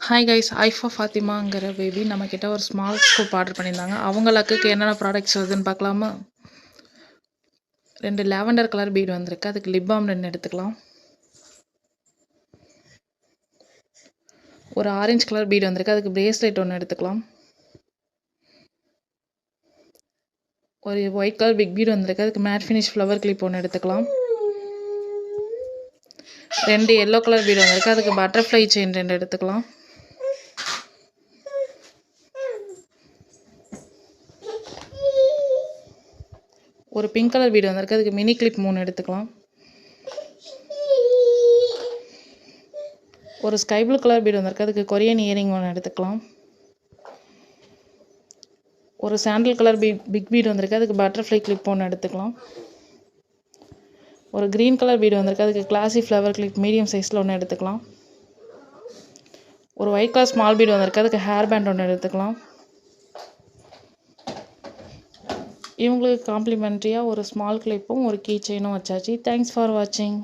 Hi guys, IIFA ஃபாத்திமாங்கிற baby நம்மக்கிட்ட ஒரு small scoop order பண்ணியிருந்தாங்க. அவங்க லக்குக்கு என்னென்ன ப்ராடக்ட்ஸ் வருதுன்னு பார்க்கலாமா? 2 லாவெண்டர் கலர் பீட் வந்திருக்கு. அதுக்கு லிப் பாம் 2 எடுத்துக்கலாம். ஒரு ஆரஞ்சு கலர் பீட் வந்திருக்கு. அதுக்கு பிரேஸ்லெட் 1 எடுத்துக்கலாம். ஒரு ஒயிட் கலர் பிக் பீட் வந்திருக்கு. அதுக்கு மேட் ஃபினிஷ் ஃப்ளவர் கிளிப் 1 எடுத்துக்கலாம். 2 எல்லோ கலர் பீட் வந்திருக்கு. அதுக்கு பட்டர்ஃப்ளை செயின் 2 எடுத்துக்கலாம். ஒரு பிங்க் கலர் பீட் வந்திருக்கு. அதுக்கு மினி கிளிப் 3 எடுத்துக்கலாம். ஒரு ஸ்கை ப்ளூ கலர் பீட் வந்திருக்கு. அதுக்கு கொரியன் இயரிங் 1 எடுத்துக்கலாம். ஒரு சாண்டில் கலர் பிக் பீட் வந்திருக்கு. அதுக்கு பட்டர்ஃப்ளை கிளிப் 1 எடுத்துக்கலாம். ஒரு க்ரீன் கலர் பீட் வந்திருக்கு. அதுக்கு கிளாசி ஃப்ளவர் கிளிப் மீடியம் சைஸில் 1 எடுத்துக்கலாம். ஒரு ஒயிட் கலர் ஸ்மால் பீட் வந்திருக்கு. அதுக்கு ஹேர் பேண்ட் 1 எடுத்துக்கலாம். இவங்களுக்கு காம்ப்ளிமெண்ட்ரியாக ஒரு ஸ்மால் கிளிப்பும் ஒரு கீ செயினும் வச்சாச்சு. தேங்க்ஸ் ஃபார் வாட்சிங்.